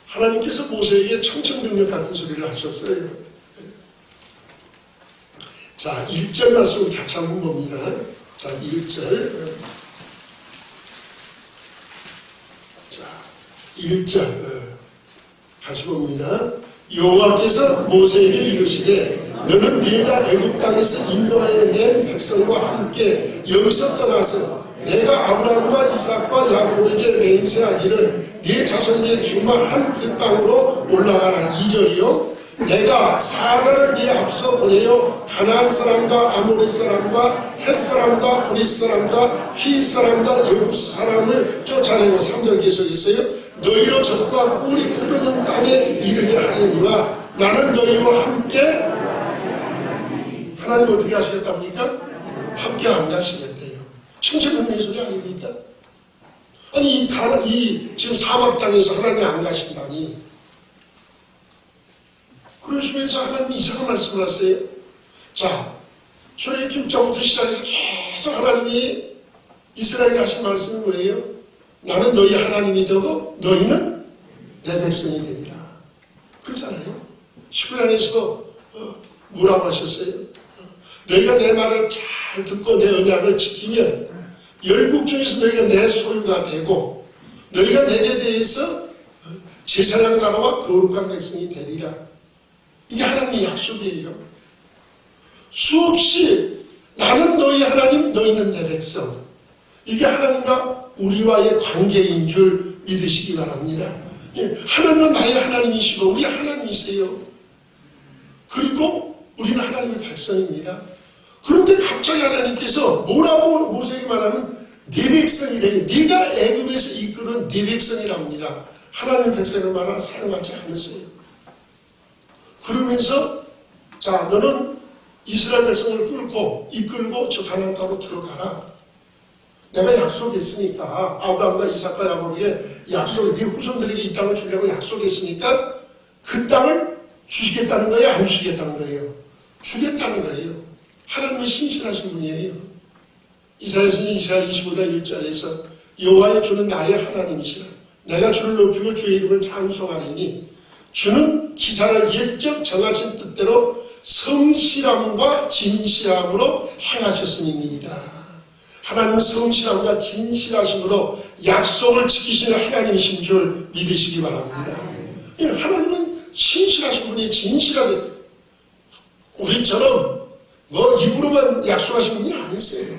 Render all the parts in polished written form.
하나님께서 모세에게 청천벽력 같은 소리를 하셨어요. 자, 1절 말씀을 같이 한번 봅니다. 자, 1절. 자, 1절. 같이 봅니다. 여호와께서 모세에게 이르시되 너는 네가 애굽 땅에서 인도하여 낸 백성과 함께 여기서 떠나서 내가 아브라함과 이삭과 야곱에게 맹세하기를 네 자손에게 주마한 그 땅으로 올라가라. 2절이요. 내가 사라를 네 앞서 보내어 가나안 사람과 아모리 사람과 헷 사람과 브릿 사람과 휘 사람과 여부스 사람을 쫓아내고 3절 계속했어요. 너희로 젖과 꿀이 흐르는 땅에 이르게 하리니와 나는 너희와 함께. 하나님 어떻게 하시겠답니까? 함께 안 가시겠대요. 청천벽력의 소리 아닙니까? 아니 이 지금 사막 땅에서 하나님이 안 가신다니. 그러시면서 하나님이 이상한 말씀을 하세요. 자, 출애굽기 6장부터 시작해서 계속 하나님이 이스라엘에 하신 말씀이 뭐예요? 나는 너희 하나님이 되고 너희는 내 백성이 되리라. 그렇잖아요. 19장에서도 뭐라고 하셨어요? 너희가 내 말을 잘 듣고 내 언약을 지키면 열국 중에서 너희가 내 소유가 되고 너희가 내게 대해서 제사장 나라와 거룩한 백성이 되리라. 이게 하나님의 약속이에요. 수없이 나는 너희 하나님, 너희는 내 백성. 이게 하나님과 우리와의 관계인 줄 믿으시기 바랍니다. 하나님은 나의 하나님이시고 우리 하나님이세요. 그리고 우리는 하나님의 백성입니다. 그런데 갑자기 하나님께서 뭐라고 모세에게 말하는 네 백성이래요. 네가 애굽에서 이끄는 네 백성이랍니다. 하나님의 백성의 말을 사용하지 않으세요. 그러면서 자, 너는 이스라엘 백성을 이끌고 저 가나안 땅으로 들어가라. 내가 약속했으니까 아브라함과 이삭과 야곱에게 네 후손들에게 이 땅을 주려고 약속했으니까 그 땅을 주시겠다는 거예요? 안 주시겠다는 거예요? 주겠다는 거예요. 하나님이 신실하신 분이에요. 이사야서 25장 1절에서 여호와의 주는 나의 하나님이시라. 내가 주를 높이고 주의 이름을 찬송하리니 주는 기사를 옛적 정하신 뜻대로 성실함과 진실함으로 행하셨음이니이다. 하나님은 성실함과 진실하심으로 약속을 지키시는 하나님이신 줄 믿으시기 바랍니다. 하나님은 신실하신 분이 진실하게 우리처럼 뭐 입으로만 약속하신 분이 아니세요.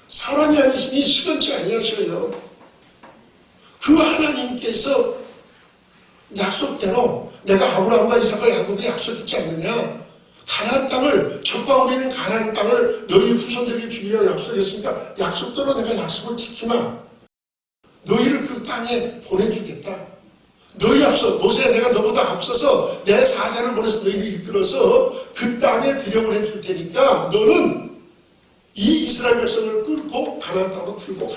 사람이 아니시니 시건치 아니하셔요. 그 하나님께서 약속대로 내가 아브라함과 이삭과 야곱이 약속했지 않느냐. 가나안 땅을 적과 우리는 가나안 땅을 너희 후손들에게 주기로 약속했으니까 약속대로 내가 약속을 지키마. 너희를 그 땅에 보내주겠다. 너희 앞서 모세야 내가 너보다 앞서서 내 사자를 보내서 너희를 이끌어서 그 땅에 들여보내줄 테니까 너는 이 이스라엘 백성을 끌고 가나안 땅으로 들고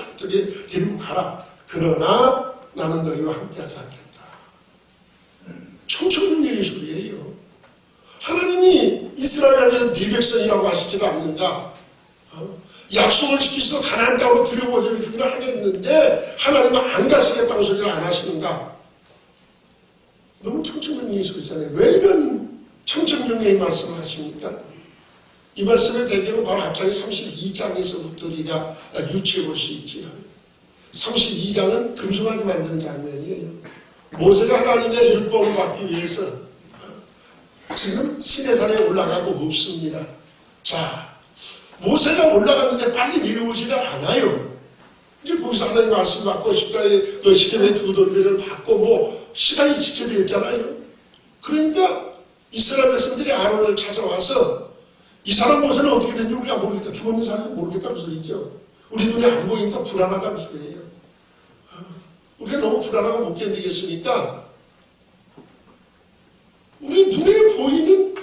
데리고 가라. 그러나 나는 너희와 함께하지 않겠다. 청천벽력의 소리예요. 하나님이 이스라엘에게 네 백성이라고 하시지도 않는가. 약속을 지키셔서 가나안 땅으로 들여보내주기는 하겠는데 하나님은 안 가시겠다고 소리를 안 하시는가. 너무 청천벽력의 소리잖아요. 왜 이런 청천벽력의 말씀을 하십니까? 이 말씀을 대개로 바로 앞장에 32장에서부터 우리가 유추해 볼 수 있지요. 32장은 금송아지 만드는 장면이에요. 모세가 하나님의 율법을 받기 위해서 지금 시내산에 올라가고 없습니다. 자, 모세가 올라갔는데 빨리 내려오지를 않아요. 이제 거기서 하나님 말씀 받고 시간에 두 돌배를 받고 뭐 시간이 지체되었잖아요. 그러니까 이스라엘 백성들이 아론을 찾아와서 이 사람 모세는 어떻게 된지 우리가 모르겠다. 죽었는 사람은 모르겠다고 소리죠. 우리 눈에 안 보이니까 불안하다는 소리예요. 우리가 너무 불안하고 못 견디겠으니까 우리 눈에 보이는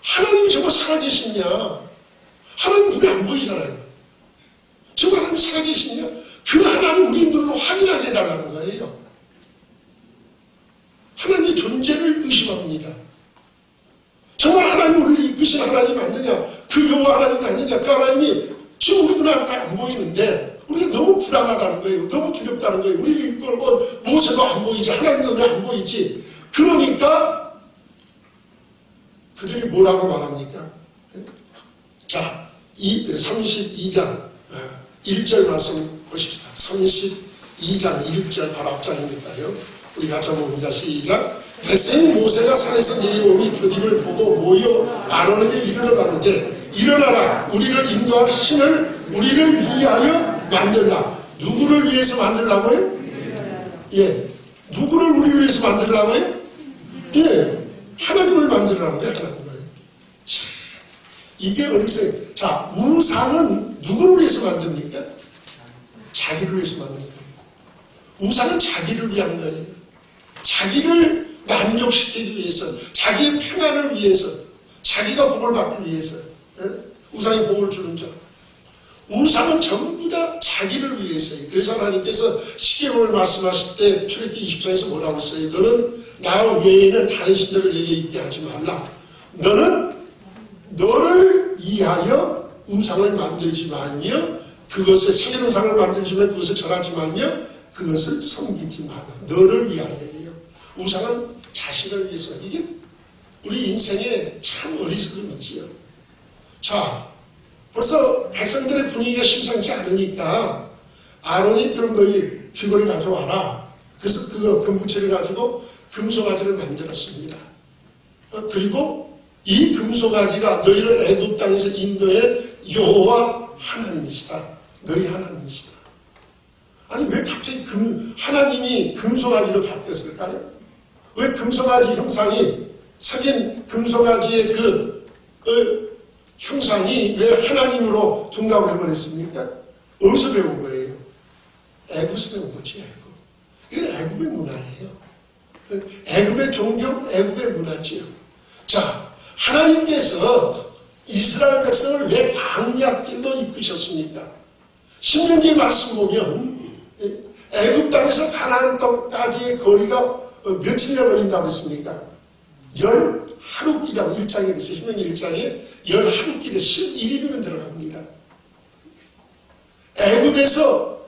하나님이 정말 살아계시냐. 하나님 눈에 안 보이잖아요. 정말 하나님 살아계시냐. 그 하나님 우리 눈으로 확인하게 해달라는 거예요. 하나님의 존재를 의심합니다. 정말 하나님 우리를 이끄신 하나님 맞느냐. 그 여호와 하나님 맞느냐. 그 하나님이 지금 우리 눈앞에 안 보이는데 우리가 너무 불안하다는 거예요. 너무 두렵다는 거예요. 우리를 이끌고 모세도 안 보이지, 하나님도 왜 안 보이지. 그러니까 그들이 뭐라고 말합니까? 자, 32장 1절 말씀 보십시다. 32장 1절 바로 앞장이니까요. 우리 같이 봅니다. 시작. 백성이 모세가 산에서 내려오니 그 일을 보고 모여 아론에게 이르러 가는데, 일어나라, 우리를 인도할 신을 우리를 위하여 만들라. 누구를 위해서 만들라고요? 예, 누구를 우리를 위해서 만들라고요? 예, 하나님을 만들라고요. 하나님을. 참, 이게 어디서, 자, 우상은 누구를 위해서 만듭니까? 자기를 위해서 만드는 거예요. 우상은 자기를 위한 거예요. 자기를 만족시키기 위해서, 자기의 평안을 위해서, 자기가 복을 받기 위해서. 우상이 복을 주는 자. 우상은 전부 다 자기를 위해서요. 그래서 하나님께서 시계명을 말씀하실 때 출애굽기 20장에서 뭐라고 했어요? 너는 나 외에는 다른 신들을 내게 있게 하지 말라. 너는 너를 위하여 우상을 만들지 말며, 그것을 새긴 우상을 만들지만 그것을 절하지 말며 그것을 섬기지 마라. 너를 위하여예요. 우상은 자신을 위해서. 이게 우리 인생에 참 어리석음이지요. 자, 벌써 백성들의 분위기가 심상치 않으니까 아론이 그럼 너희 귀걸이 가져와라. 그래서 그 금부채를 가지고 금송아지를 만들었습니다. 그리고 이 금송아지가 너희를 애굽 땅에서 인도해 여호와 하나님이시다. 너희 하나님이시다. 아니 왜 갑자기 하나님이 금송아지로 바뀌었을까요? 왜 금송아지 형상이, 석인 금송아지의 형상이 왜 하나님으로 둔갑해버렸습니까? 어디서 배운 거예요? 애굽에서 배운 거지. 애굽. 이건 애굽의 문화예요. 애굽의 종교, 애굽의 문화지요. 자, 하나님께서 이스라엘 백성을 왜 광야길로 이끄셨습니까? 신명기 말씀 보면 애굽 땅에서 가나안 땅까지의 거리가 며칠이나 걸린다고 했습니까? 10하루길이라고 1장에 있어요. 신명기 1장에 10하루길에 11일이면 들어갑니다. 애굽에서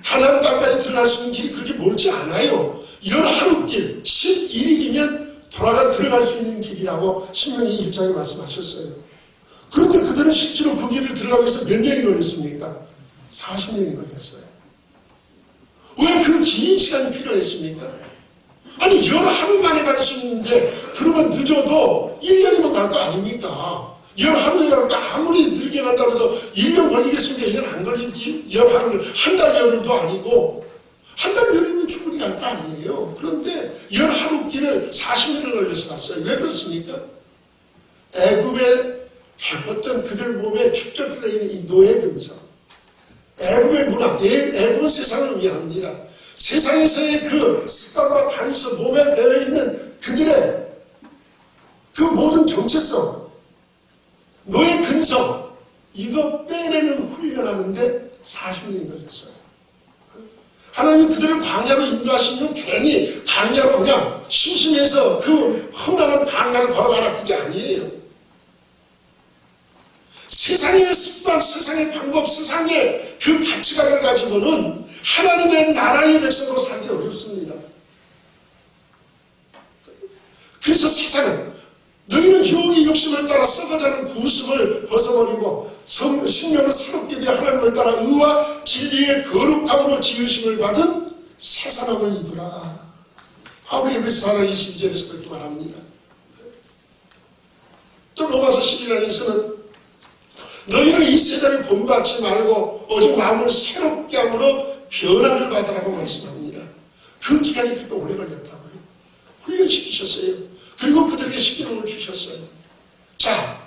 가나안 땅까지 들어갈 수 있는 길이 그렇게 멀지 않아요. 10하루길 11일이면 들어갈 수 있는 길이라고 신명기 1장에 말씀하셨어요. 그런데 그들은 실제로 그 길을 들어가기 위해서 몇 년이 걸렸습니까? 40년이 걸렸어요. 왜 그 긴 시간이 필요했습니까? 아니 10하루 만에 갈 수 있는데 그러면 늦어도 1년이면 갈 거 아닙니까? 10하루에 갈까? 아무리 늦게 간다고 해도 1년 걸리겠습니까? 1년 안 걸리지. 10하루를 한 달 열흘도 아니고 한 달 열흘이면 충분히 갈 거 아니에요. 그런데 10하루 길을 40년을 걸려서 갔어요. 왜 그렇습니까? 애굽에 배웠던 그들 몸에 축적되어 있는 이 노예 근성, 애굽의 문화, 애굽은 세상을 의미합니다. 세상에서의 그 습관과 관습, 몸에 배어있는 그들의 그 모든 정체성, 노예 근성, 이거 빼내는 훈련하는데 40년이 걸렸어요. 하나님 그들을 광야로 인도하신 건 괜히 광야로 그냥 심심해서 그 험난한 광야를 걸어가라, 그게 아니에요. 세상의 습관, 세상의 방법, 세상의 그 가치관을 가지고는 하나님의 나라의 백성으로 살기 어렵습니다. 그래서 세상은 너희는 유혹의 욕심을 따라 썩어가는 구습을 벗어버리고 심령을 새롭게 되어 하나님을 따라 의와 진리의 거룩함으로 지으심을 받은 새 사람을 입으라. 바울이 에베소 4장 22절에서 그렇게 말합니다. 또 로마서 12장에서는 너희는 이 세대를 본받지 말고 오직 마음을 새롭게 함으로 변화를 받으라고 말씀합니다. 그 기간이 그렇게 오래 걸렸다고요. 훈련시키셨어요. 그리고 그들에게 식기름을 주셨어요. 자,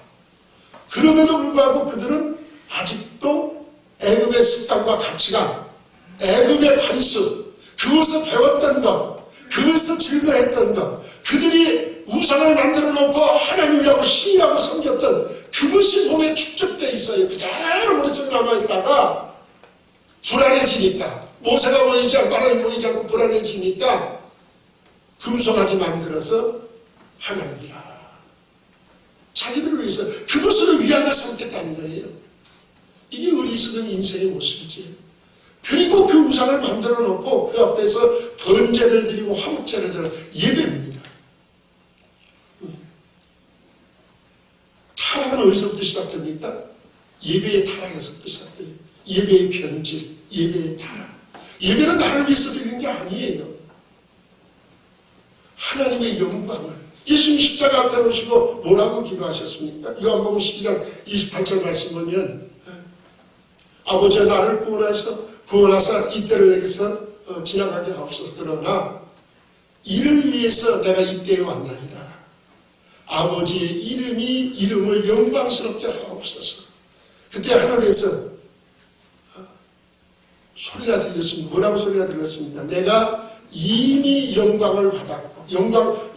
그럼에도 불구하고 그들은 아직도 애굽의 습관과 가치관, 애굽의 관습, 그것을 배웠던 것, 그것을 즐거워했던 것, 그들이 우상을 만들어 놓고 하나님이라고 신이라고 섬겼던 그것이 몸에 축적되어 있어요. 그대로 머릿속에 남아있다가 불안해지니까, 모세가 보이지 않고 하나님 보이지 않고 불안해지니까 금송아지 만들어서 하나님이라 자기들을 위해서 그것으로 위안을 삼겠다는 거예요. 이게 어리석은 인생의 모습이지. 그리고 그 우상을 만들어 놓고 그 앞에서 번제를 드리고 화목제를 드려 예배입니다. 타락은 어디서부터 시작됩니까? 예배의 타락에서부터 시작돼요. 예배의 변질, 예배의 타락. 예배는 나를 위해서 드리는 게 아니에요. 하나님의 영광을. 예수님 십자가 앞에 놓으시고 뭐라고 기도하셨습니까? 요한복음 12장 28절 말씀 보면 아버지여 나를 구원하사 이때를 내게서 지나가게 하옵소서. 그러나 이를 위해서 내가 이때에 왔나이다. 아버지의 이름을 영광스럽게 하옵소서. 그때 하늘에서 소리가 들렸습니다. 뭐라고 소리가 들렸습니까? 내가 이미 영광을 받았고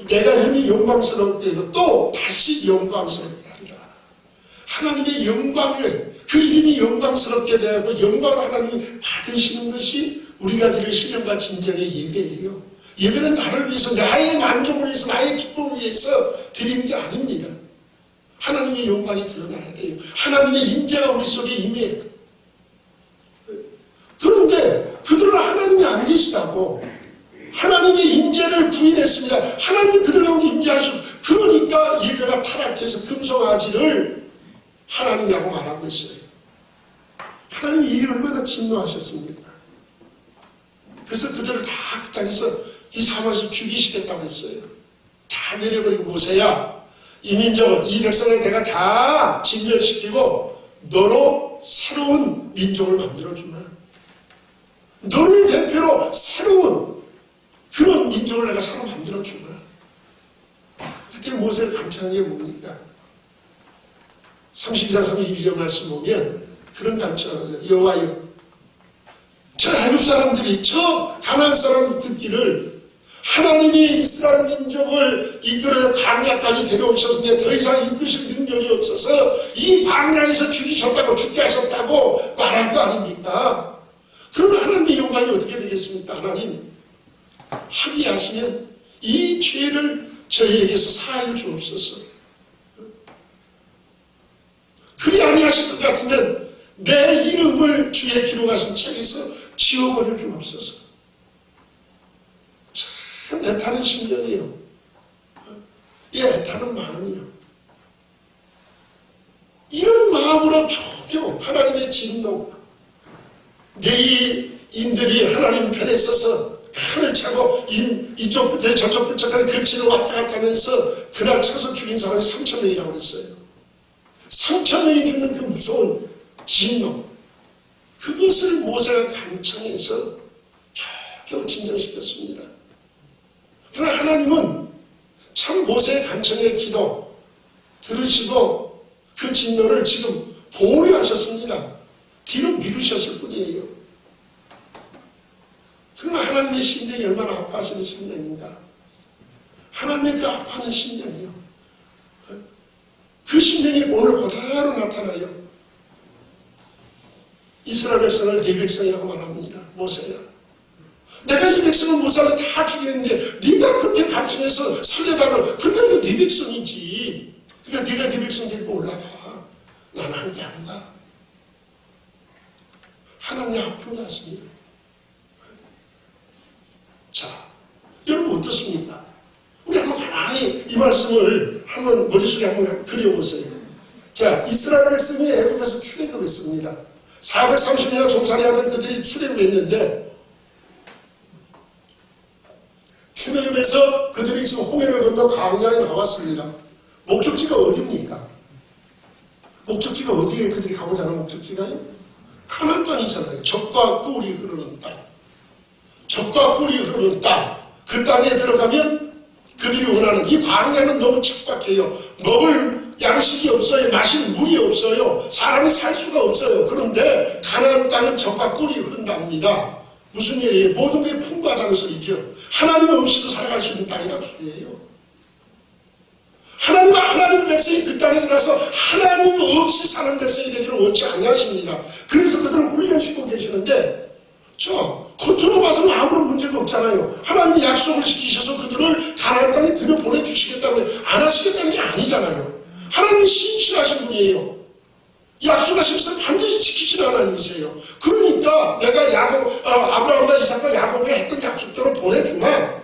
내가 이미 영광스럽게 해도 또 다시 영광스럽게 하리라. 하나님의 영광을 그 이름이 영광스럽게 되고 영광을 하나님이 받으시는 것이 우리가 드릴 신령과 진정의 예배예요. 예배는 나를 위해서 나의 만족을 위해서 나의 기쁨을 위해서 드리는 게 아닙니다. 하나님의 영광이 드러나야 돼요. 하나님의 임재가 우리 속에 임해야 돼요. 그런데 그들은 하나님이 안 계시다고 하나님의 임재를 부인했습니다. 하나님이 그들 가운데 임재하시고 그러니까 예배가 타락해서 금송아지를 하나님이라고 말하고 있어요. 하나님이 이게 얼마나 진노하셨습니까? 그래서 그들을 다 그 땅에서 이 사막에서 죽이시겠다고 했어요. 다 내려버리고 모세야 이 민족을 이 백성을 내가 다 진멸시키고 너로 새로운 민족을 만들어주마. 너를 대표로 새로운 그런 민족을 내가 새로 만들어주마. 그때 모세가 감탄한 게 뭡니까? 32장 32절 말씀 보면 그런 감탄을 하세요. 여호와여 저 애굽 사람들이 저 가나안 사람들 듣기를 하나님이 이스라엘 민족을 이끌어 광야까지 데려오셨는데 더 이상 이끄실 능력이 없어서 이 광야에서 죽이셨다고 죽게 하셨다고 말할 거 아닙니까? 그러면 하나님의 영광이 어떻게 되겠습니까? 하나님 합의하시면 이 죄를 저희에게서 사하여 주옵소서. 그리 아니하실 것 같으면 내 이름을 주의 기록하신 책에서 지워버려 주옵소서. 참 애타는 심정이에요. 애타는 마음이에요. 이런 마음으로 겨우 하나님의 진노 내인들이 하나님 편에 있어서 칼을 차고 이쪽부터 저쪽부터 거치를 왔다 갔다 하면서 그날 쳐서 죽인 사람이 3,000명이라고 했어요. 3,000명이 죽는 그 무서운 진노 그것을 모세가 감청해서 겨우 진정시켰습니다. 그러나 하나님은 참 모세의 간청의 기도 들으시고 그 진노를 지금 보류하셨습니다. 뒤로 미루셨을 뿐이에요. 그러나 하나님의 심령이 얼마나 아파하시는 심령인가. 하나님의 그 아파하는 심령이요. 그 심령이 오늘 그대로 나타나요. 이스라엘 백성을 네 백성이라고 말합니다. 모세야. 내가 이 백성을 모세를 다 죽였는데 네가 그렇게 간청해서 살려달라고. 그러니까 네 백성이지. 그러니까 네가 네 백성 데리고 올라가. 나는 한 게 안 가. 하나님의 아픈 가슴이에요. 자, 여러분 어떻습니까? 우리 한번 가만히 이 말씀을 한번 머릿속에 한번 그려보세요. 자, 이스라엘 백성이 애굽에서 출애굽했습니다. 430년이나 종살이하던 그들이 출애굽했는데 출애굽해서 그들이 지금 홍해를 건너 광야에 나왔습니다. 목적지가 어디입니까? 목적지가 어디에 그들이 가고자 하는 목적지가요? 가나안 땅이잖아요. 젖과 꿀이 흐르는 땅. 젖과 꿀이 흐르는 땅. 그 땅에 들어가면 그들이 원하는 이 광야는 너무 척박해요. 먹을 양식이 없어요. 마실 물이 없어요. 사람이 살 수가 없어요. 그런데 가나안 땅은 젖과 꿀이 흐른답니다. 무슨 일이에요? 모든 게 풍부하다는 소리죠. 하나님 없이도 살아갈 수 있는 땅이라는 소리예요. 하나님과 하나님 백성이 그 땅에 들어가서 하나님 없이 사는 백성이 되기를 원치 아니하십니다. 그래서 그들을 훈련시키고 계시는데 겉으로 봐서는 아무런 문제가 없잖아요. 하나님이 약속을 지키셔서 그들을 가나안 땅에 들여보내주시겠다고 안 하시겠다는 게 아니잖아요. 하나님이 신실하신 분이에요. 약속하신 것을 반드시 지키시는 하나님이세요. 그러니까 내가 아브라함과 이삭과 야곱에 했던 약속대로 보내주마.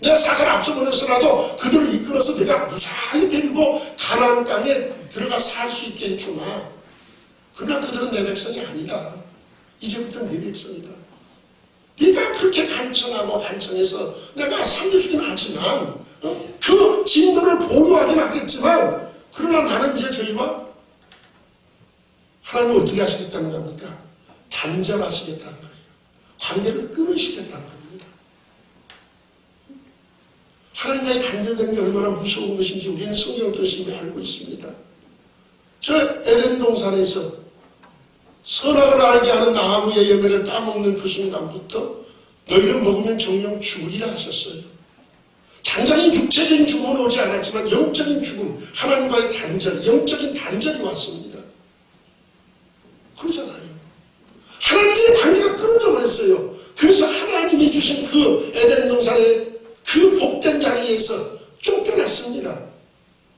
내가 사실 앞서 보내서라도 그들을 이끌어서 내가 무사히 데리고 가나안 땅에 들어가 살 수 있게 해주마. 그러나 그들은 내 백성이 아니다. 이제부터 내 백성이다. 네가 그렇게 간청해서 내가 살려주긴 하지만 그 진도를 보유하긴 하겠지만 그러나 나는 이제 저희와 하나님 어떻게 하시겠다는 겁니까? 단절하시겠다는 거예요. 관계를 끊으시겠다는 겁니다. 하나님과의 단절된 게 얼마나 무서운 것인지 우리는 성경을 통해서 알고 있습니다. 저 에덴 동산에서 선악을 알게 하는 나무의 열매를 따먹는 그 순간부터 너희는 먹으면 정령 죽으리라 하셨어요. 당장인 육체적인 죽음은 오지 않았지만 영적인 죽음, 하나님과의 단절, 영적인 단절이 왔습니다. 그러잖아요. 하나님의 관계가 끊어져 버렸어요. 그래서 하나님이 주신 그 에덴 동산의 그 복된 자리에서 쫓겨났습니다.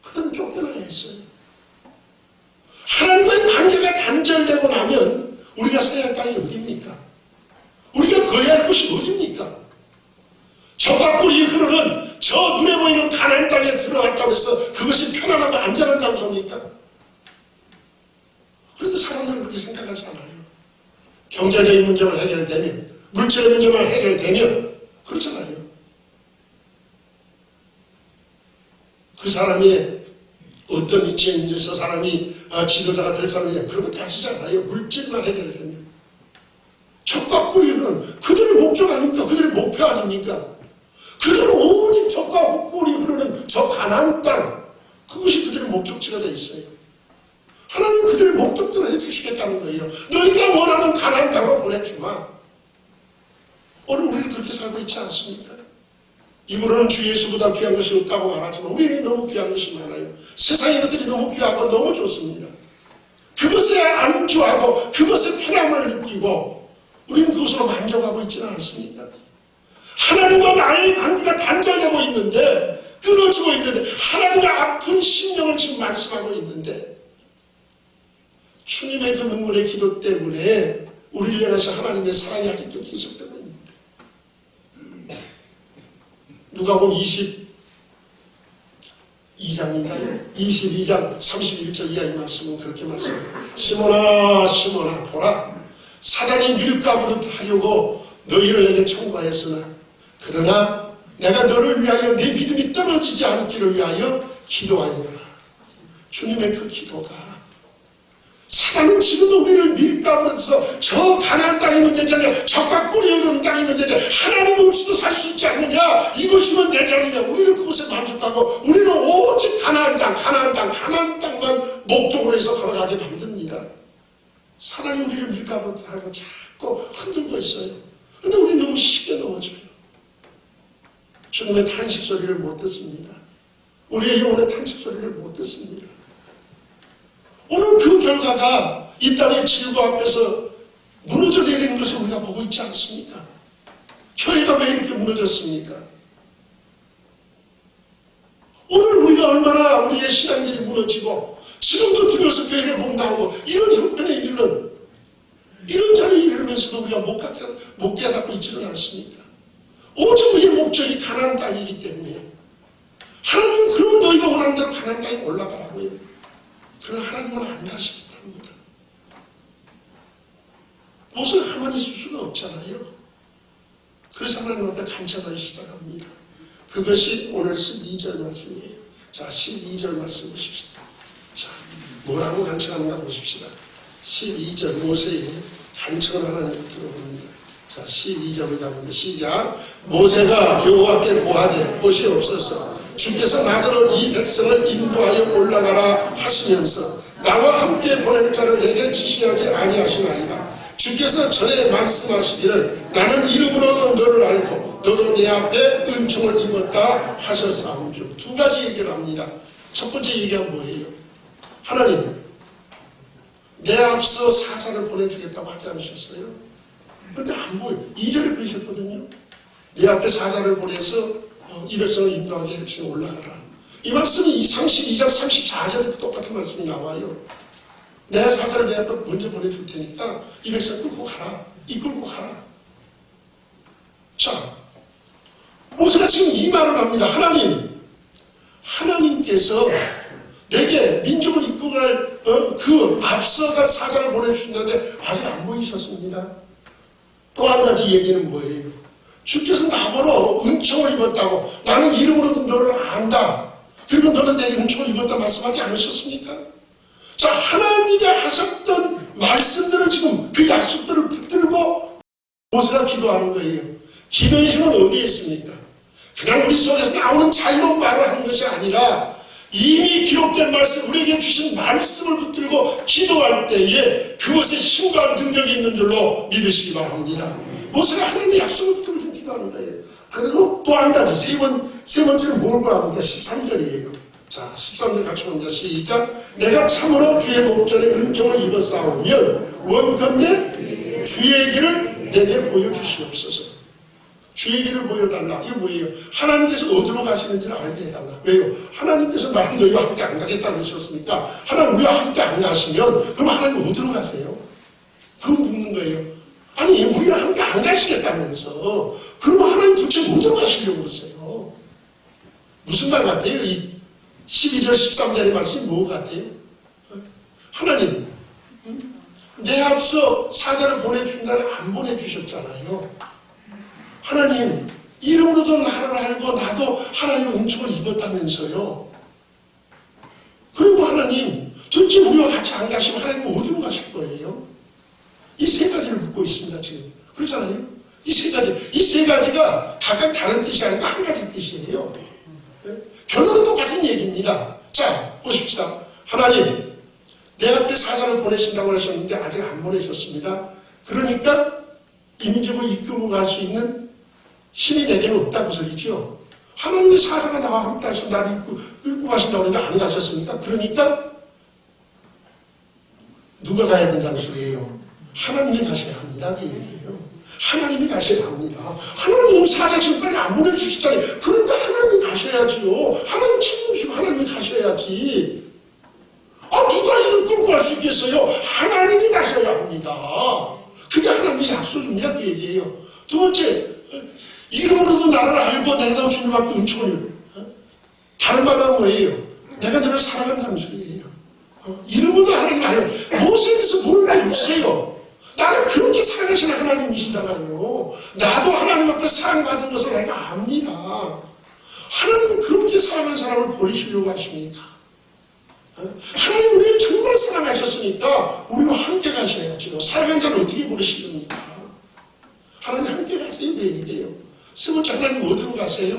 그들은 쫓겨나야 했어요. 하나님과의 관계가 단절되고 나면 우리가 서야 할 땅이 어디입니까? 우리가 거해야 할 곳이 어디입니까? 젖과 꿀이 흐르는 저 눈에 보이는 가나안 땅에 들어갔다고 해서 그것이 편안하고 안전한 장소입니까? 그런데 사람들은 그렇게 생각하지 않아요. 경제적인 문제만 해결되면, 물질의 문제만 해결되면 그렇잖아요. 그 사람이 어떤 위치에 있는 저 사람이 지도자가 될 사람이냐 그런 거 따지잖아요. 물질만 해결되면. 젖과 꿀이는 그들의 목적 아닙니까? 그들의 목표 아닙니까? 그들은 오직 젖과 꿀이 흐르는 저 가나안 땅, 그것이 그들의 목적지가 되어 있어요. 하나님 그들의 목적대로 해주시겠다는 거예요. 너희가 원하는 가나안 땅을 보내주마. 오늘 우리는 그렇게 살고 있지 않습니까? 입으로는 주 예수보다 귀한 것이 없다고 말하지만 우리에게 너무 귀한 것이 많아요. 세상의 것들이 너무 귀하고 너무 좋습니다. 그것에 안주하고 그것에 편함을 느끼고 우리는 그것으로 만족하고 있지는 않습니까? 하나님과 나의 관계가 단절되고 있는데, 끊어지고 있는데, 하나님의 아픈 심령을 지금 말씀하고 있는데, 주님의 그 눈물의 기도 때문에 우리를 향해서 하나님의 사랑이 아직도 계속되고 있습니다. 누가복음 22장인가요? 22장 31절 이하의 말씀은 그렇게 말씀합니다. 시몬아 시몬아 보라, 사단이 밀가부를 하려고 너희를 내게 청구하였으나 그러나 내가 너를 위하여 내 믿음이 떨어지지 않기를 위하여 기도하였노라. 주님의 그 기도가, 사단은 지금도 우리를 밀가부로서 저 가나안 땅이 문제잖아요. 젖과 꿀이 흐르는 땅이 문제죠. 하나님 없이도 살 수 있지 않느냐, 이것이면 내 자느냐. 우리는 그것에 만족하고 우리는 오직 가나안 땅만 목적으로 해서 걸어가게 만듭니다. 사단이 우리를 밀가부로 하고 자꾸 흔들고 있어요. 근데 우리는 너무 쉽게 넘어져요. 주님의 탄식 소리를 못 듣습니다. 우리의 영혼의 탄식 소리를 못 듣습니다. 오늘 그 결과가 이 땅의 질고 앞에서 무너져 내리는 것을 우리가 보고 있지 않습니까? 교회가 왜 이렇게 무너졌습니까? 오늘 우리가 얼마나 우리의 신앙들이 무너지고 지금도 두려워서 교회를 못 나오고 이런 형편에 이르는, 이런 자리에 이르면서도 우리가 못 깨닫고 있지는 않습니까? 오직 우리의 목적이 가나안 땅이기 때문에 하나님은 그럼 너희가 원하는 대로 가나안 땅에 올라가라고요. 그러나 하나님은 안 가시겠답니다. 모세가 가만히 있을 수가 없잖아요. 그래서 하나님 앞에 간청하기 시작합니다. 그것이 오늘 12절 말씀이에요. 자, 12절 말씀 보십시다. 자, 뭐라고 간청하는가 보십시다. 12절 모세의 간청을 하나님 들어봅니다. 자, 12절을 잡는다. 시작. 모세가 여호와께 고하되 보시옵소서, 주께서 나더러 이 백성을 인도하여 올라가라 하시면서 나와 함께 보낼 자를 내게 지시하지 아니하시나이다. 주께서 전에 말씀하시기를 나는 이름으로 너를 알고 너도 내 앞에 은총을 입었다 하셨사온즉. 두 가지 얘기를 합니다. 첫 번째 얘기가 뭐예요? 하나님, 내 앞서 사자를 보내주겠다고 하지 않으셨어요? 그런데 안 보여. 2절에 그러셨거든요. 내 앞에 사자를 보내서 이 백성을 인도하게 해주시면 올라가라. 이 말씀이 32장 34절에 똑같은 말씀이 나와요. 내가 사자를 내 앞에 먼저 보내줄 테니까 이 백성 끌고 가라. 이끌고 가라. 자, 모세가 지금 이 말을 합니다. 하나님께서 내게 민족을 이끌어갈 그 앞서갈 사자를 보내주신다는데 아직 안 보이셨습니다. 또 한 가지 얘기는 뭐예요? 주께서 나보러 은총을 입었다고, 나는 이름으로도 너를 안다, 그리고 너는 내게 은총을 입었다 말씀하지 않으셨습니까? 자, 하나님이 하셨던 말씀들을 지금 그 약속들을 붙들고 모세가 기도하는 거예요. 기도의 힘은 어디에 있습니까? 그냥 우리 속에서 나오는 자유로운 말을 하는 것이 아니라 이미 기록된 말씀, 우리에게 주신 말씀을 붙들고 기도할 때에 그것에 힘과 능력이 있는 줄로 믿으시기 바랍니다. 모세가 하나님의 약속을 붙들고 좀 기도하는 거예요. 그리고 또 한 가지, 세 번째는 뭘까 합니까? 13절이에요. 자, 13절 같이 먼저 시작. 내가 참으로 주의 목전에 은총을 입었사오면 원컨대 주의 길을 내게 보여주시옵소서. 주의 길을 보여달라. 이게 뭐예요? 하나님께서 어디로 가시는지를 알게 해달라. 왜요? 하나님께서 나랑 너희와 함께 안 가겠다고 하셨습니까? 하나님 우리와 함께 안 가시면 그럼 하나님 어디로 가세요? 그거 묻는 거예요. 아니 우리와 함께 안 가시겠다면서 그럼 하나님 도대체 어디로 가시려고 그러세요? 무슨 말 같아요? 이 12절 13절의 말씀이 뭐 같아요? 하나님 내 앞서 사자를 보내준다는 안 보내주셨잖아요. 하나님 이름으로도 나를 알고 나도 하나님의 은총을 입었다면서요. 그리고 하나님 도대체 우리와 같이 안 가시면 하나님은 어디로 가실 거예요? 이 세 가지를 묻고 있습니다. 지금 그렇잖아요. 이 세 가지가 각각 다른 뜻이 아니고 한 가지 뜻이에요. 결론은 똑같은 얘기입니다. 자, 보십시다. 하나님 내 앞에 사자를 보내신다고 하셨는데 아직 안 보내셨습니다. 그러니까 이 민족을 이끌고 갈 수 있는 힘이 내게는 없다고 소리죠. 하나님의 사자가 나와 함께 하셔서 나를 끌고 가신다고 했는데 안 가셨습니까? 그러니까 누가 가야 된다는 소리예요? 하나님이 가셔야 합니다. 그 얘기예요. 하나님이 가셔야 합니다. 하나님 사자 지금 빨리 안 보내주시다니. 그러니까 하나님이 가셔야지요. 하나님 책임지고 하나님이 가셔야지. 누가 이걸 끌고 갈 수 있겠어요? 하나님이 가셔야 합니다. 그게 하나님의 약속입니다. 그 얘기예요. 두 번째, 이름으로도 나를 알고 내가 주님 앞에 은총을, 다른 말은 뭐예요? 내가 너를 사랑한다는 소리예요. 이름으로도 하나님 알고, 모세에서 모르는 게 없어요. 나를 그렇게 사랑하시는 하나님이시잖아요. 나도 하나님 앞에 사랑받은 것을 내가 압니다. 하나님은 그렇게 사랑한 사람을 버리시려고 하십니까? 하나님 우리를 정말 사랑하셨으니까 우리와 함께 가셔야죠. 사랑한 자는 어떻게 버리시렵니까? 하나님 함께 가세요. 그 얘기예요. 세 번째, 하나님 어디로 가세요?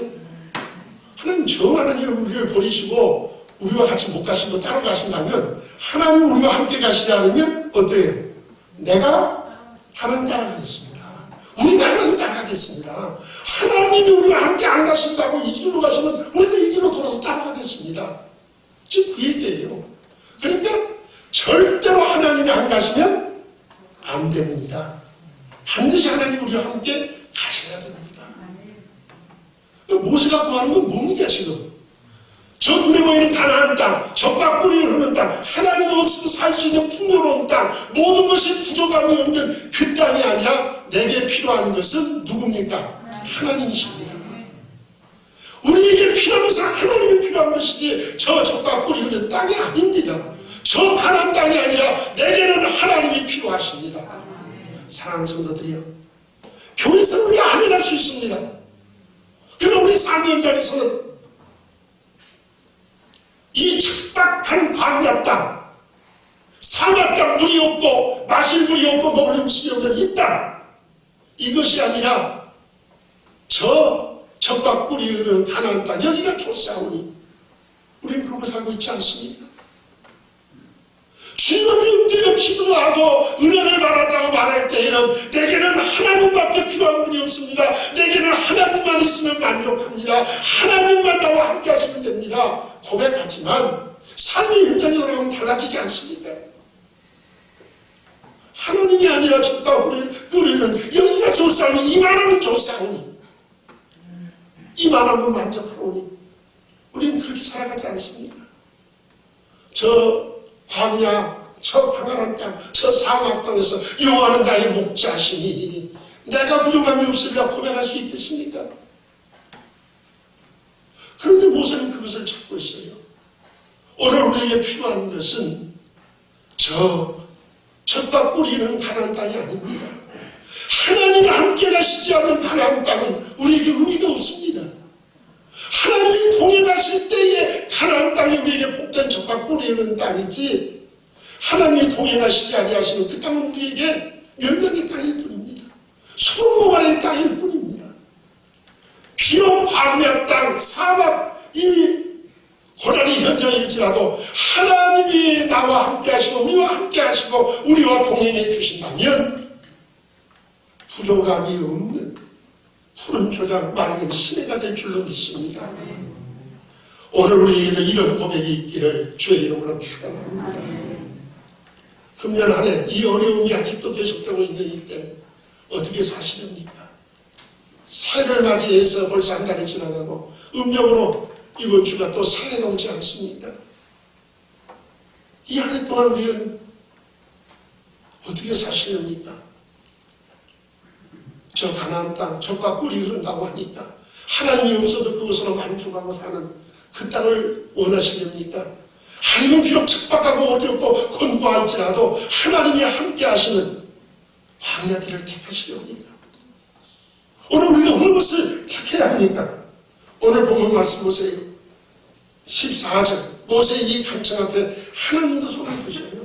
하나님 저 하나님 우리를 버리시고 우리와 같이 못 가시고 따로 가신다면, 하나님 우리와 함께 가시지 않으면 어때요? 내가 하나님 따라가겠습니다. 우리가 하나님 따라가겠습니다. 하나님이 우리와 함께 안 가신다고 이 길로 가시면 우리도 이 길로 돌아서 따라가겠습니다. 지금 그 얘기예요. 그러니까 절대로 하나님이 안 가시면 안 됩니다. 반드시 하나님 우리와 함께 가셔야 됩니다. 모세가 구하는 건 뭡니까 지금? 저 눈에 보이는 가나안 땅, 젖과 꿀이 흐르는 땅, 하나님 없이도 살 수 있는 풍요로운 땅, 모든 것이 부족함이 없는 그 땅이 아니라 내게 필요한 것은 누굽니까? 하나님이십니다. 우리에게 필요한 것은 하나님이 필요한 것이지 저 젖과 꿀이 흐르는 땅이 아닙니다. 저 가나안 땅이 아니라 내게는 하나님이 필요하십니다. 사랑하는 성도들이요, 교회에서 우리가 아멘할 수 있습니다. 그러나 우리 삶의 현장에서는 이 척박한 광야 땅, 사막 땅, 물이 없고 마실 물이 없고 먹을 음식이 없는 이 땅, 이것이 아니라 저 젖과 꿀이 흐르는 가나안 땅, 여기가 좋사오니 우리는 그러고 살고 있지 않습니까? 주님을 엎드려 기도하고 은혜를 받았다고 말할 때에는 내게는 하나님밖에 필요한 분이 없습니다. 내게는 하나님만 있으면 만족합니다. 하나님만 나와 함께 하시면 됩니다. 고백하지만 삶의 현장에 돌아가면 달라지지 않습니까? 하나님이 아니라 젖과 꿀이는 여기가 좋사오니, 이만하면 좋사오니, 이만하면 만족하오니, 우리는 그렇게 살아가지 않습니다. 저 광야 저 광활한 땅, 저 사막 땅에서 여호와는 나의 목자시니 내가 부족함이 없으리라 고백할 수 있겠습니까? 그런데 모세는 그것을 찾고 있어요. 오늘 우리에게 필요한 것은 젖과 꿀이는 가나안 땅이 아닙니다. 하나님이 함께 가시지 않는 가나안 땅은 우리에게 의미가 없습니다. 하나님이 동행하실 때에 가나안 땅이 우리에게 복된 젖과 꿀이는 땅이지, 하나님이 동행하시지 아니하시면 그 땅은 우리에게 멸망의 땅일 뿐입니다. 소돔과 땅일 뿐입니다. 비록 광야 땅, 사막, 이 고난의 현장일지라도 하나님이 나와 함께 하시고 우리와 함께 하시고 우리와 동행해 주신다면 부족함이 없는 푸른 초장 맑은 시내가 될 줄로 믿습니다. 오늘 우리에게도 이런 고백이 있기를 주의 이름으로 축원합니다. 금년 한 해 이 어려움이 아직도 계속되고 있는 이때 어떻게 사시렵니까? 새해를 맞이해서 벌써 한 달이 지나가고 음력으로 이번 주가 또 새해가 오지 않습니까? 이 한 해 동안 우리는 어떻게 사시렵니까? 저 가나안 땅, 젖과 꿀이 흐른다고 하니까 하나님이 없어도 그것으로 만족하고 사는 그 땅을 원하시렵니까? 하나님은 비록 척박하고 어렵고 권고할지라도 하나님이 함께 하시는 광야길을 택하시렵니까? 오늘 우리가 어느 것을 택해야 합니까? 오늘 본문 말씀 보세요. 14절 모세의 이 간청 앞에 하나님도 손을 드셔요.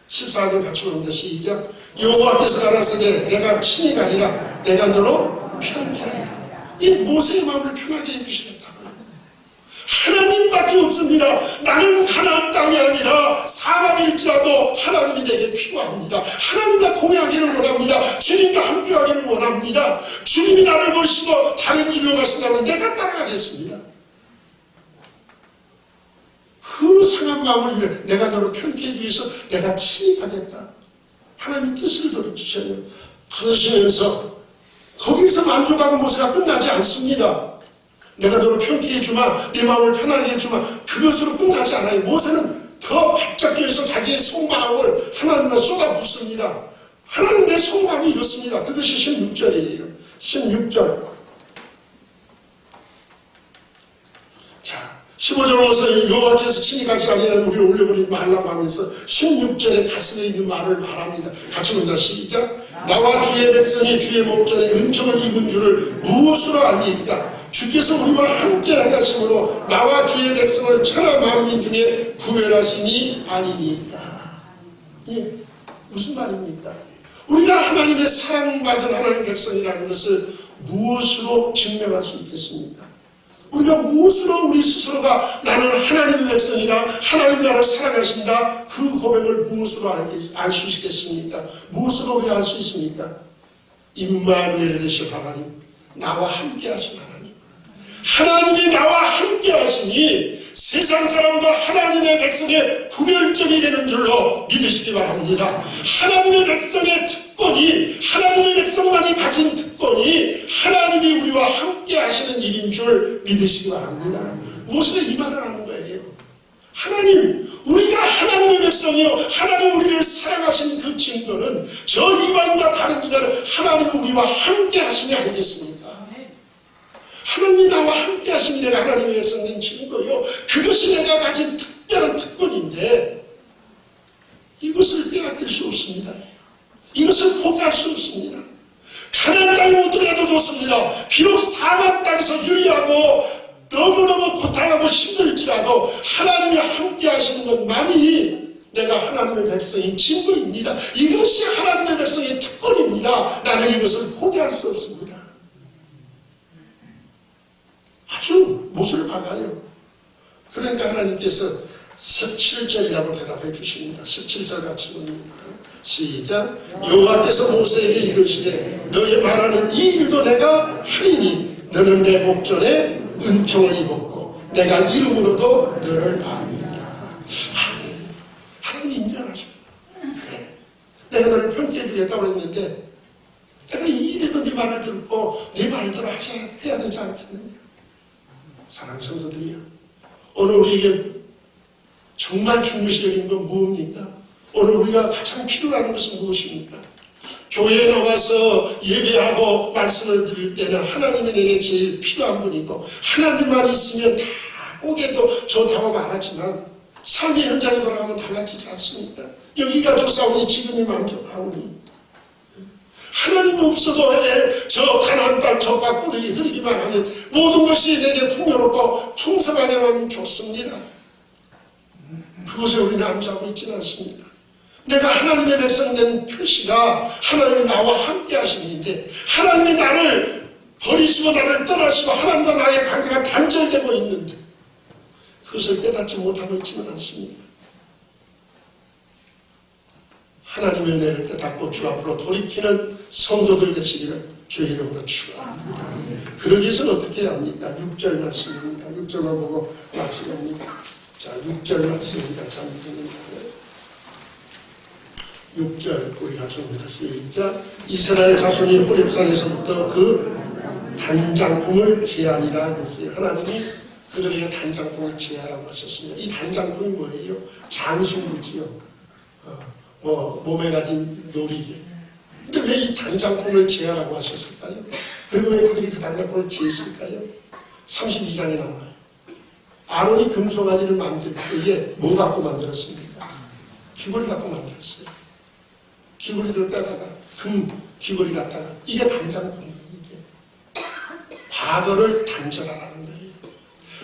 14절 같이 보는데 시작. 여호와께서 가라사대 내가 친히 가리라 내가 너로 편케하리라. 이 모세의 마음을 편하게 해주시겠다고요. 하나님밖에 없습니다. 나는 가나안 땅이 아니라 사막일지라도 하나님이 내게 필요합니다. 하나님과 동행하기를 원합니다. 주님과 함께하기를 원합니다. 주님이 나를 모시고 다른 길로 가신다면 내가 따라가겠습니다. 그 상한 마음을 위해 내가 너를 편케해 주기 위해서 내가 친히 가겠다. 하나님 뜻을 들어주셔요. 그러시면서 거기서 만족하고 모세가 끝나지 않습니다. 내가 너를 편케해 주마, 네 마음을 편하게 해주마, 그것으로 끝나지 않아요. 모세는 더 바짝 뛰어서 자기의 속마음을 하나님께 쏟아붓습니다. 하나님 내 속마음이 이렇습니다. 그것이 16절이에요. 16절. 자, 15절 와서 여호와께서 친히 가지 아니하면 우리를 올려버리지 말라고 하면서 16절에 가슴에 있는 말을 말합니다. 같이 먼저 시작. 나와 주의 백성이 주의 목전에 은총을 입은 줄을 무엇으로 알리이까? 주께서 우리와 함께 하심으로 나와 주의 백성을 천하 만민 중에 구별하심이 아니니까. 예, 무슨 말입니까? 우리가 하나님의 사랑받은 하나님의 백성이라는 것을 무엇으로 증명할 수 있겠습니까? 우리가 무엇으로 우리 스스로가 나는 하나님의 백성이다, 하나님 나를 사랑하신다, 그 고백을 무엇으로 알 수 있겠습니까? 무엇으로 우리가 알 수 있습니까? 임마누엘 되신 하나님, 나와 함께 하신 하나님. 하나님이 나와 함께 하시니 세상 사람과 하나님의 백성의 구별점이 되는 줄로 믿으시기 바랍니다. 하나님의 백성의 특권이, 하나님의 백성만이 가진 특권이 하나님이 우리와 함께 하시는 일인 줄 믿으시기 바랍니다. 모세가 이 말을 하는 거예요. 하나님, 우리가 하나님의 백성이요, 하나님 우리를 사랑하신 그 증거는 저 이방인과 다른 기자는 하나님이 우리와 함께 하심이 아니겠습니까? 하나님이 나와 함께 하심이 내가 하나님의 백성인 증거요, 그것이 내가 가진 특별한 특권인데 이것을 빼앗길 수 없습니다. 이것을 포기할 수 없습니다. 가나안 땅에 못 들어가도 좋습니다. 비록 사막 땅에서 유리하고 너무너무 고통하고 힘들지라도 하나님이 함께 하시는 것만이 내가 하나님의 백성인 증거입니다. 이것이 하나님의 백성의 특권입니다. 나는 이것을 포기할 수 없습니다. 아주 못을 박아요. 그러니까 하나님께서 17절이라고 대답해 주십니다. 17절 같이 봅니다. 시작. 여호와께서 모세에게 이르시되 너의 말하는 이 일도 내가 하리니 너는 내 목전에 은총을 입었고 내가 이름으로도 너를 아니라. 아멘. 하나님 인정하십니다. 그래, 내가 너를 편케해 주겠다고 했는데 내가 이 일에도 네 말을 듣고 네 말대로 해야 되지 않겠느냐. 사랑하는 성도들이요, 오늘 우리에게 정말 중요시적인 건 무엇입니까? 오늘 우리가 가장 필요한 것은 무엇입니까? 교회에 나와서 예배하고 말씀을 드릴 때는 하나님이 내게 제일 필요한 분이고 하나님만 있으면 다 오게도 좋다고 말하지만 삶의 현장에 돌아가면 달라지지 않습니까? 여기가 좋사오니 지금이 만족하오니 하나님 없어도 저 가나안 땅 저 밖으로 흐르기만 하면 모든 것이 내게 풍요롭고 풍성하게만 좋습니다. 그것에 우리는 안주하고 있지는 않습니다. 내가 하나님의 백성 된 표시가 하나님이 나와 함께 하심인데 하나님이 나를 버리시고 나를 떠나시고 하나님과 나의 관계가 단절되고 있는데 그것을 깨닫지 못하고 있지는 않습니다. 하나님의 은혜를 깨닫고 주 앞으로 돌이키는 성도들 되시기를 주의 이름으로 축원합니다. 그러기 위해서는 어떻게 해야 합니까? 6절 말씀입니다. 6절만 보고 마치렵니다. 자, 6절 말씀입니다. 잠깐 6절 우리 같이 시작. 이스라엘 자손이 호렙산에서부터 그 단장품을 제하니라 했어요. 하나님이 그들에게 단장품을 제하라고 하셨습니다. 이 단장품이 뭐예요? 장신구지요. 몸에 가진 놀이개. 근데 왜 이 단장품을 제하라고 하셨을까요? 그리고 왜 그들이 그 단장품을 제했을까요? 32장에 나와요. 아론이 금송아지를 만들 때에 뭐 갖고 만들었습니까? 귀걸이 갖고 만들었어요. 귀걸이를 빼다가 금 귀걸이 갖다가 이게 단장품이에요. 이게 과거를 단절하라는 거예요.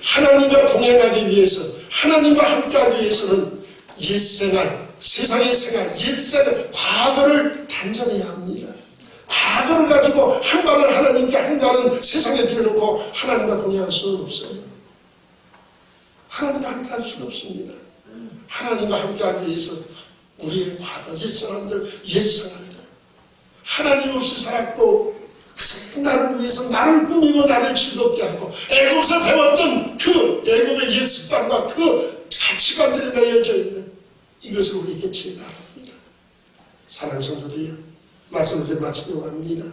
하나님과 동행하기 위해서 하나님과 함께하기 위해서는 옛생활 세상의 생활 옛생활 과거를 단절해야 합니다. 과거를 가지고 한 발을 하나님께 한 발은 세상에 들여놓고 하나님과 동행할 수는 없어요. 하나님과 함께할 수는 없습니다. 하나님과 함께하기 위해서 우리의 과거, 옛사람들, 옛생활들 하나님 없이 살았고 그 나를 위해서 나를 꾸미고 나를 즐겁게 하고 애굽에서 배웠던 그 애굽의 옛 습관과 그 가치관들이 매여져 있는 이것을 우리에게 제거합니다. 사랑하는 성도들이여 말씀을 마치려고 합니다.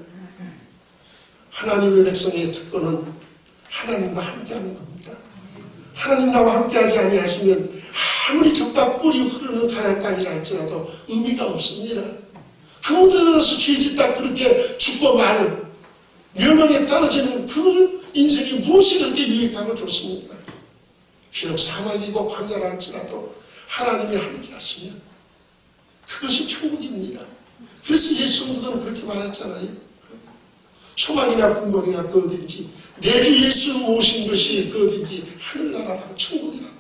하나님의 백성의 특권은 하나님과 함께하는 겁니다. 하나님 나와 함께하지 아니하시면 아무리 젖과 꿀이 흐르는 가나안 땅이라 할지라도 의미가 없습니다. 그곳에서 죄짓다 그렇게 죽고 마는 멸망에 떨어지는 그 인생이 무엇이 그렇게 유익하고 좋습니까? 비록 사막이고 광야라 할지라도 하나님이 함께 하시면 그것이 천국입니다. 그래서 예수님들은 그렇게 말했잖아요. 초막이나 궁궐이나 그 어딘지 내 주 예수 모신 것이 그 어딘지 하늘나라라고 천국이라고.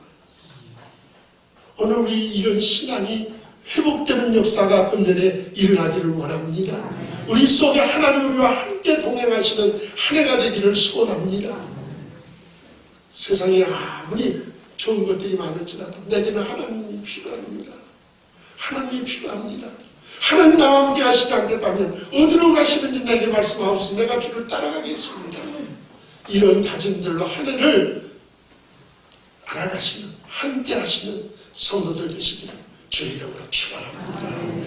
오늘 우리 이런 신앙이 회복되는 역사가 금년에 일어나기를 원합니다. 우리 속에 하나님 우리와 함께 동행하시는 한 해가 되기를 소원합니다. 세상에 아무리 좋은 것들이 많을지라도 내게는 하나님이 필요합니다. 하나님이 필요합니다. 하나님 나와 함께 하시지 않겠다면 어디로 가시든지 내게 말씀하옵소서 내가 주를 따라가겠습니다. 이런 다짐들로 한 해를 알아가시는 함께 하시는 성도들 되시기를 주의 이름으로 축원합니다.